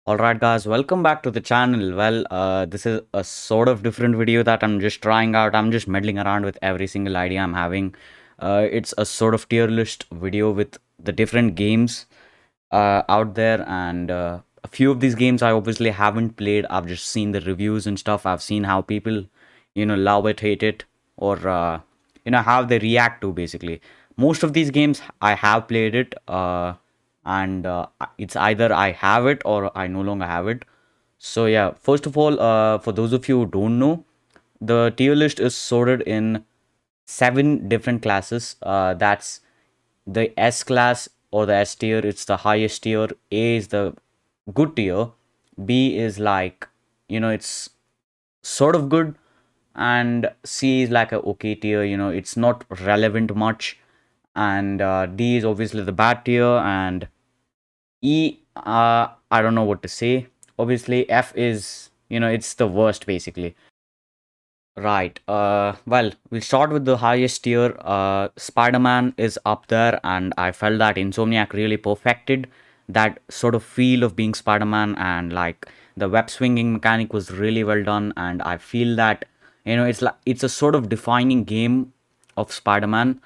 Alright guys, welcome back to the channel. This is a sort of different video that I'm just trying out. I'm just meddling around with every single idea I'm having. It's a sort of tier list video with the different games out there, and a few of these games I obviously haven't played. I've just seen the reviews and stuff. I've seen how people, love it, hate it, or how they react to basically. Most of these games I have played it. And It's either I have it or I no longer have it. So yeah, first of all, for those of you who don't know, the tier list is sorted in seven different classes. That's the S class or the S tier. It's the highest tier. A is the good tier. B is like, it's sort of good, and C is like a okay tier. It's not relevant much, and D is obviously the bad tier, and I don't know what to say. Obviously, F is, it's the worst basically. Right. We'll start with the highest tier. Spider-Man is up there, and I felt that Insomniac really perfected that sort of feel of being Spider-Man, and like the web swinging mechanic was really well done, and I feel that, it's a sort of defining game of Spider-Man,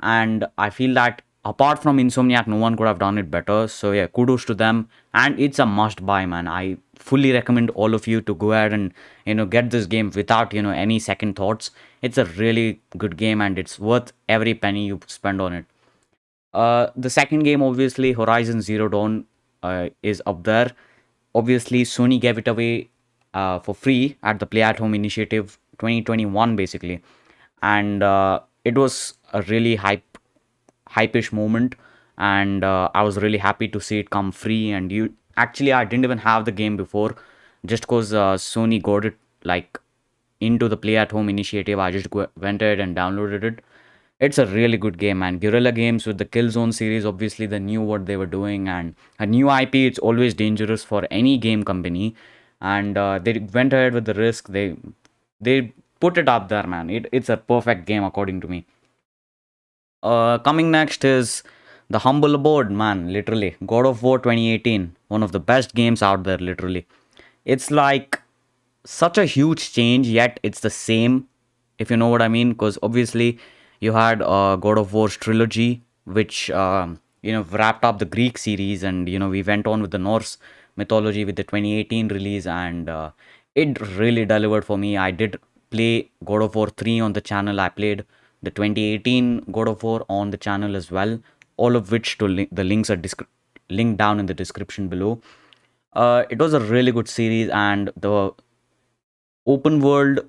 and I feel that apart from Insomniac, no one could have done it better. So yeah, kudos to them, and it's a must buy, man. I fully recommend all of you to go ahead and get this game without any second thoughts. It's a really good game, and it's worth every penny you spend on it. The second game, obviously, Horizon Zero Dawn, is up there. Obviously, Sony gave it away for free at the Play at Home Initiative 2021, basically, and it was a really hype-ish moment, and I was really happy to see it come free. And you actually, I didn't even have the game before, just because Sony got it like into the Play at Home Initiative. I just went ahead and downloaded it. It's a really good game, and Guerrilla Games with the Killzone series, obviously they knew what they were doing, and a new IP, it's always dangerous for any game company, and they went ahead with the risk. They put it up there, man. It's a perfect game according to me. Coming next is the Humble Abode, man. Literally, God of War 2018, one of the best games out there. Literally, it's like such a huge change, yet it's the same, if you know what I mean. Because obviously, you had God of War's trilogy, which wrapped up the Greek series, and we went on with the Norse mythology with the 2018 release, and it really delivered for me. I did play God of War 3 on the channel. I played the 2018 God of War on the channel as well. All of which the links are linked down in the description below. It was a really good series, and the open world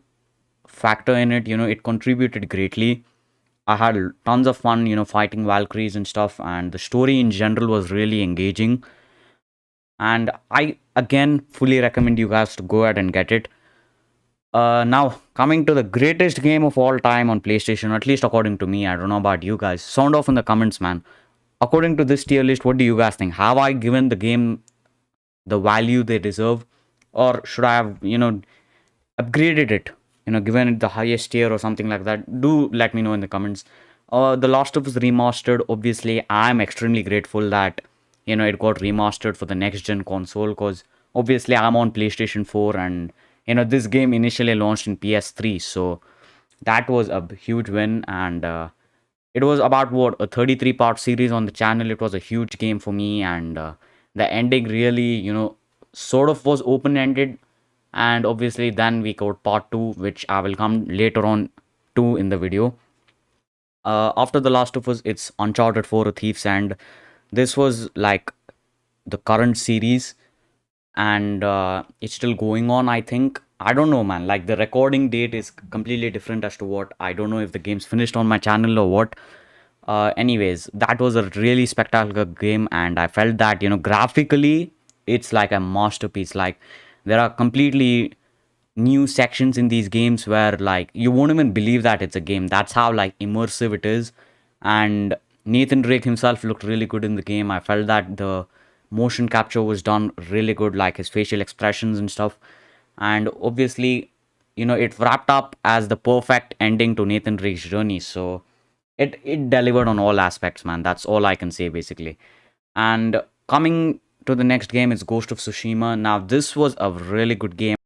factor in it, it contributed greatly. I had tons of fun, fighting Valkyries and stuff, and the story in general was really engaging. And I again fully recommend you guys to go ahead and get it. Now coming to the greatest game of all time on PlayStation, at least according to me. I don't know about you guys. Sound off in the comments, man. According to this tier list, what do you guys think? Have I given the game the value they deserve, or should I have, upgraded it, given it the highest tier or something like that? Do let me know in the comments. The Last of Us Remastered, obviously, I'm extremely grateful that, it got remastered for the next gen console, because obviously I'm on PlayStation 4, and, this game initially launched in PS3, so that was a huge win. And it was about what, a 33-part series on the channel. It was a huge game for me, and the ending really, sort of was open ended. And obviously, then we got part two, which I will come later on to in the video. After The Last of Us, it's Uncharted 4: A Thief's End. This was like the current series, and it's still going on, I think. I don't know, man. Like, the recording date is completely different as to what. I don't know if the game's finished on my channel or what. Anyways, that was a really spectacular game, and I felt that, graphically, it's like a masterpiece. Like, there are completely new sections in these games where, like, you won't even believe that it's a game. That's how, like, immersive it is. And Nathan Drake himself looked really good in the game. I felt that the motion capture was done really good, like his facial expressions and stuff. And obviously, it wrapped up as the perfect ending to Nathan Drake's journey. So it delivered on all aspects, man. That's all I can say basically. And coming to the next game, it's Ghost of Tsushima. Now, this was a really good game.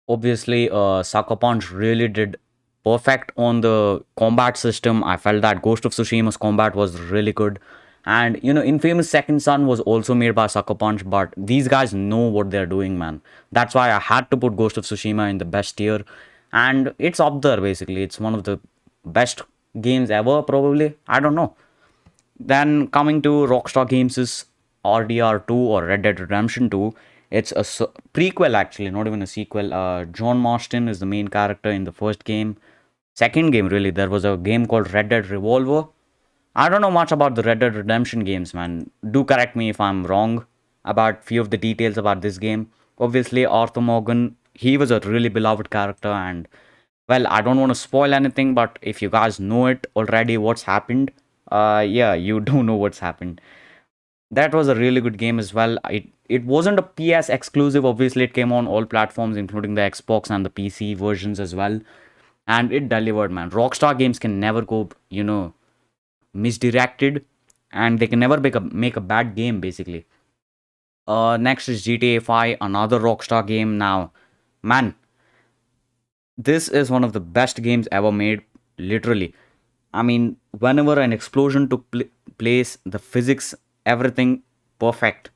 Obviously, Sucker Punch really did perfect on the combat system. I felt that Ghost of Tsushima's combat was really good. And, Infamous Second Son was also made by Sucker Punch, but these guys know what they're doing, man. That's why I had to put Ghost of Tsushima in the best tier. And it's up there, basically. It's one of the best games ever, probably. I don't know. Then coming to Rockstar Games' RDR2 or Red Dead Redemption 2, it's a prequel actually, not even a sequel. John Marston is the main character in the first game. Second game, really, there was a game called Red Dead Revolver. I don't know much about the Red Dead Redemption games, man. Do correct me if I'm wrong about few of the details about this game. Obviously, Arthur Morgan, he was a really beloved character, and well, I don't want to spoil anything, but if you guys know it already, what's happened, yeah, you do know what's happened. That was a really good game as well. It wasn't a PS exclusive. Obviously, it came on all platforms, including the Xbox and the PC versions as well. And it delivered, man. Rockstar games can never go, misdirected, and they can never make a bad game, basically. Next is GTA 5, another Rockstar game. Now, man, this is one of the best games ever made, literally. I mean, whenever an explosion took place, the physics, everything perfect.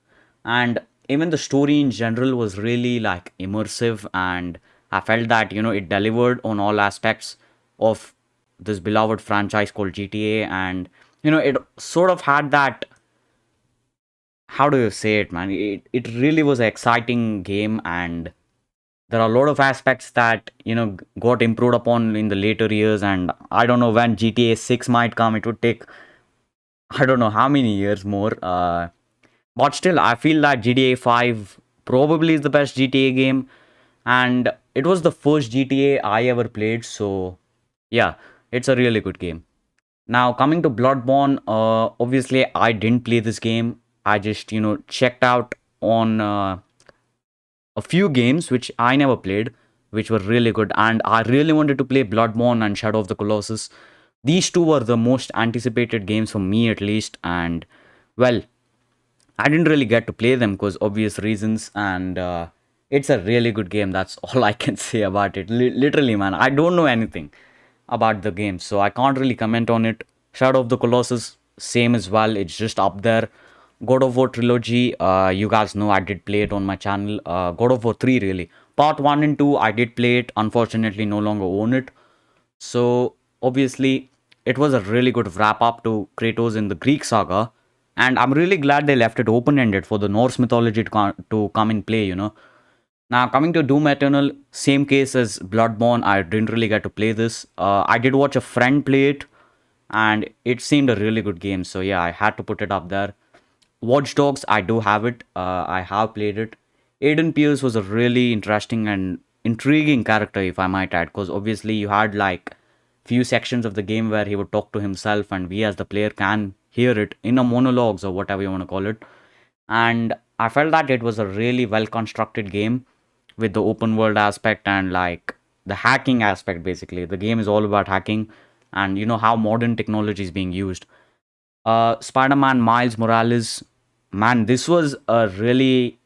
And even the story in general was really like immersive. And I felt that, it delivered on all aspects of this beloved franchise called GTA. And, it sort of had that, how do you say it, man? It really was an exciting game. And there are a lot of aspects that got improved upon in the later years, and I don't know when GTA 6 might come. It would take, I don't know how many years more, but still I feel that GTA 5 probably is the best GTA game, and it was the first GTA I ever played, so yeah, it's a really good game. Now coming to Bloodborne, obviously I didn't play this game. I just checked out on a few games which I never played, which were really good. And I really wanted to play Bloodborne and Shadow of the Colossus. These two were the most anticipated games for me, at least. And well, I didn't really get to play them because obvious reasons. And it's a really good game. That's all I can say about it. Literally, man, I don't know anything about the game, so I can't really comment on it. Shadow of the Colossus, same as well. It's just up there. God of War trilogy, you guys know I did play it on my channel. God of War 3, really. Part 1 and 2, I did play it. Unfortunately, no longer own it. So, obviously, it was a really good wrap up to Kratos in the Greek saga. And I'm really glad they left it open ended for the Norse mythology to come in play, Now, coming to Doom Eternal, same case as Bloodborne, I didn't really get to play this. I did watch a friend play it, and it seemed a really good game. So, yeah, I had to put it up there. Watch Dogs, I do have it. I have played it. Aiden Pierce was a really interesting and intriguing character, if I might add, because obviously you had like few sections of the game where he would talk to himself, and we as the player can hear it in a monologues or whatever you want to call it. And I felt that it was a really well constructed game with the open world aspect and like the hacking aspect. Basically, the game is all about hacking, and how modern technology is being used. Spider-Man Miles Morales, man, this was a really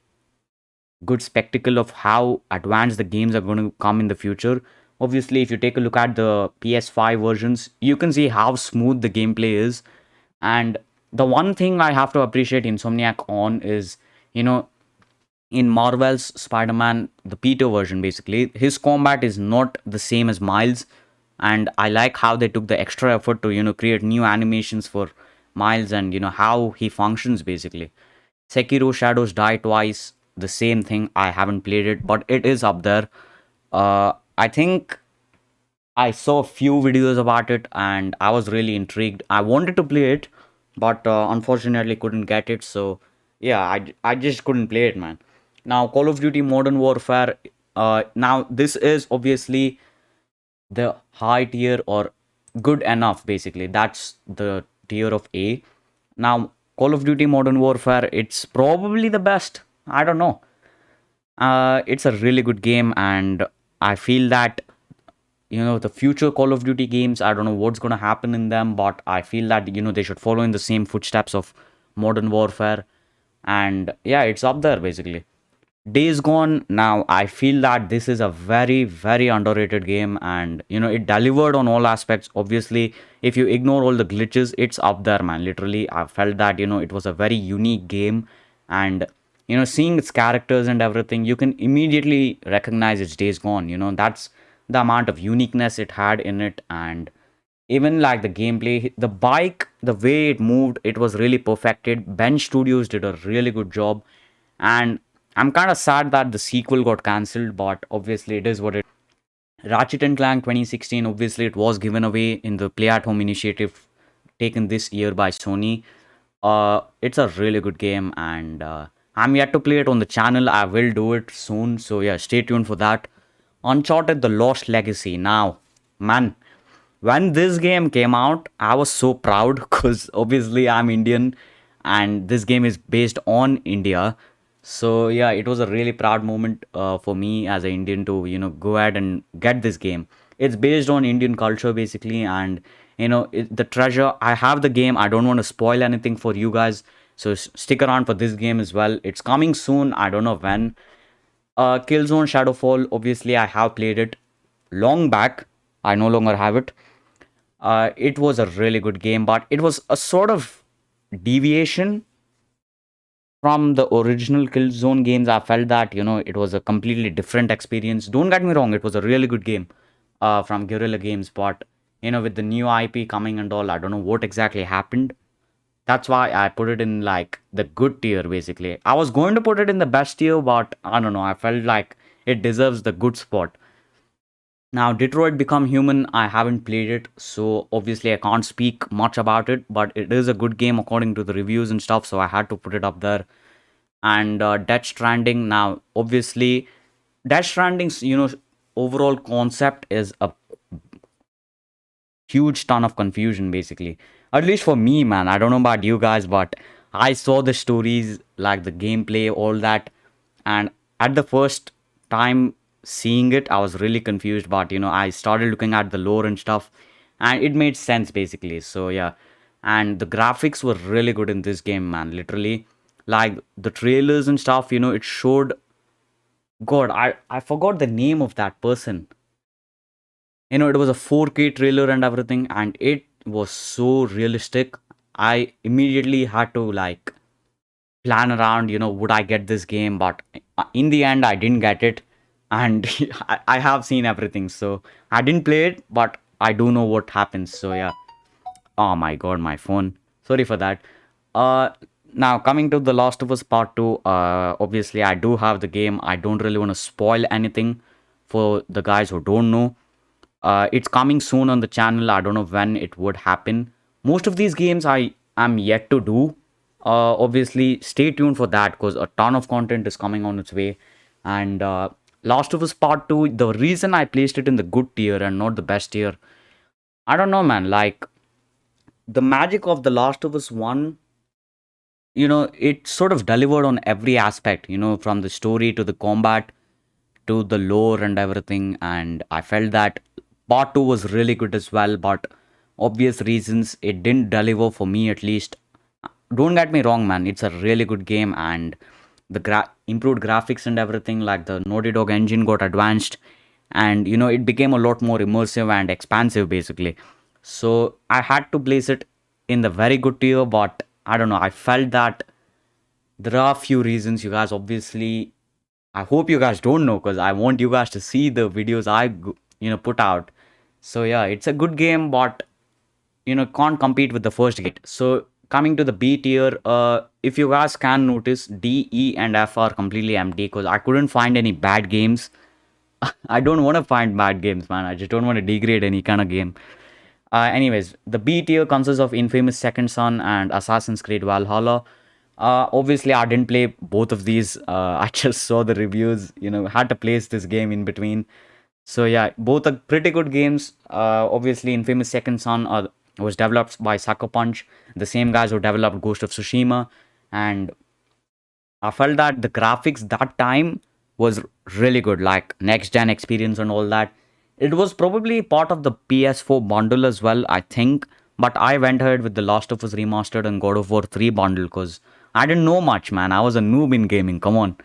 good spectacle of how advanced the games are going to come in the future. Obviously, if you take a look at the PS5 versions, you can see how smooth the gameplay is. And the one thing I have to appreciate Insomniac on is, you know, in Marvel's Spider-Man, the Peter version, basically, his combat is not the same as Miles. And I like how they took the extra effort to, create new animations for Miles and, how he functions, basically. Sekiro Shadows Die Twice, the same thing. I haven't played it, but it is up there. I think I saw a few videos about it and I was really intrigued. I wanted to play it, but unfortunately couldn't get it. So yeah, I just couldn't play it, man. Now Call of Duty Modern Warfare. Now this is obviously the high tier or good enough. Basically, that's the tier of A. Now Call of Duty Modern Warfare. It's probably the best. I don't know. It's a really good game, and I feel that the future Call of Duty games, I don't know what's going to happen in them, but I feel that they should follow in the same footsteps of Modern Warfare. And yeah, it's up there basically. Days Gone, now I feel that this is a very, very underrated game, and it delivered on all aspects. Obviously, if you ignore all the glitches, it's up there, man. Literally, I felt that it was a very unique game, and seeing its characters and everything, you can immediately recognize it's Days Gone. That's the amount of uniqueness it had in it, and even like the gameplay, the bike, the way it moved, it was really perfected. Bench Studios did a really good job, and I'm kind of sad that the sequel got cancelled, but obviously it is what it. Ratchet and Clank 2016, obviously it was given away in the Play at Home initiative taken this year by Sony. It's a really good game, and I'm yet to play it on the channel. I will do it soon, so yeah, stay tuned for that. Uncharted: The Lost Legacy. Now, man, when this game came out, I was so proud because obviously I'm Indian and this game is based on India. So yeah, it was a really proud moment for me as an Indian to go ahead and get this game. It's based on Indian culture basically, and the treasure. I have the game. I don't want to spoil anything for you guys, so stick around for this game as well. It's coming soon. I don't know when. Killzone Shadowfall. Obviously, I have played it long back. I no longer have it. It was a really good game, but it was a sort of deviation from the original Killzone games. I felt that it was a completely different experience. Don't get me wrong, it was a really good game from Guerrilla Games, but with the new IP coming and all, I don't know what exactly happened. That's why I put it in like the good tier basically. I was going to put it in the best tier, but I don't know. I felt like it deserves the good spot. Now, Detroit Become Human, I haven't played it, so obviously I can't speak much about it, but it is a good game according to the reviews and stuff, so I had to put it up there. And Death Stranding, now, obviously, Death Stranding's, overall concept is a huge ton of confusion, basically. At least for me, man. I don't know about you guys, but I saw the stories, like the gameplay, all that, and at the first time seeing it, I was really confused. But I started looking at the lore and stuff, and it made sense basically. So yeah, and the graphics were really good in this game, man. Literally, like the trailers and stuff. It showed. God, I forgot the name of that person. It was a 4K trailer and everything, and it was so realistic. I immediately had to like plan around, would I get this game? But in the end, I didn't get it, and I have seen everything. So I didn't play it, but I do know what happens. So yeah. Oh my god, my phone. Sorry for that. Uh, Now coming to The Last of Us Part 2, obviously I do have the game. I don't really want to spoil anything for the guys who don't know. It's coming soon on the channel. I don't know when it would happen. Most of these games I am yet to do. Obviously, stay tuned for that because a ton of content is coming on its way. And Last of Us Part 2, the reason I placed it in the good tier and not the best tier, I don't know, man. Like, the magic of The Last of Us 1, it sort of delivered on every aspect, from the story to the combat to the lore and everything. And I felt that part 2 was really good as well, but obvious reasons it didn't deliver for me at least. Don't get me wrong, man, it's a really good game, and the improved graphics and everything, like the Naughty Dog engine got advanced, and it became a lot more immersive and expansive basically. So I had to place it in the very good tier, but I don't know, I felt that there are a few reasons. You guys obviously, I hope you guys don't know because I want you guys to see the videos I put out. So yeah, it's a good game, but can't compete with the first gate. So coming to the B tier, if you guys can notice, D, E, and F are completely empty because I couldn't find any bad games. I don't want to find bad games, man. I just don't want to degrade any kind of game. Anyways, the B tier consists of Infamous Second Son and Assassin's Creed Valhalla. Obviously, I didn't play both of these. I just saw the reviews, had to place this game in between. So yeah, both are pretty good games. Obviously, Infamous Second Son was developed by Sucker Punch, the same guys who developed Ghost of Tsushima, and I felt that the graphics that time was really good, like next gen experience and all that. It was probably part of the PS4 bundle as well, I think. But I went ahead with the Last of Us Remastered and God of War 3 bundle because I didn't know much, man. I was a noob in gaming. Come on.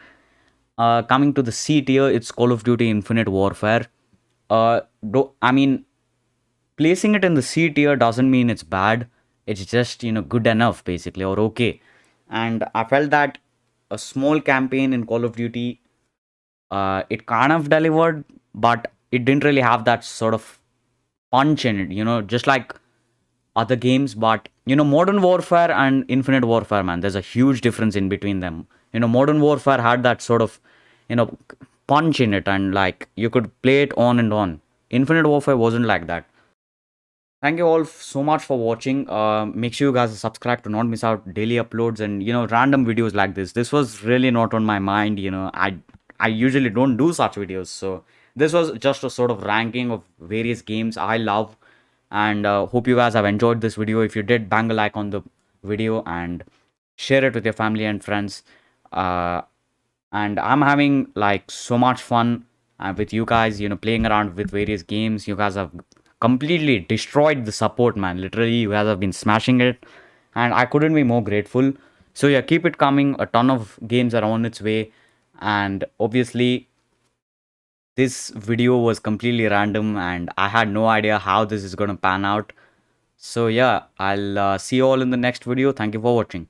Coming to the C tier, it's Call of Duty Infinite Warfare. I mean, placing it in the C tier doesn't mean it's bad. It's just, good enough, basically, or okay. And I felt that a small campaign in Call of Duty, it kind of delivered, but it didn't really have that sort of punch in it, just like other games. But, Modern Warfare and Infinite Warfare, man, there's a huge difference in between them. Modern Warfare had that sort of, punch in it, and like you could play it on and on. Infinite Warfare wasn't like that. Thank you all so much for watching. Make sure you guys subscribe to not miss out daily uploads and random videos like this. This was really not on my mind. I usually don't do such videos, so this was just a sort of ranking of various games I love, and hope you guys have enjoyed this video. If you did, bang a like on the video and share it with your family and friends. Uh, and I'm having like so much fun with you guys, playing around with various games. You guys have completely destroyed the support, man. Literally, you guys have been smashing it, and I couldn't be more grateful. So yeah, keep it coming. A ton of games are on its way, and obviously this video was completely random and I had no idea how this is going to pan out. So yeah, I'll see you all in the next video. Thank you for watching.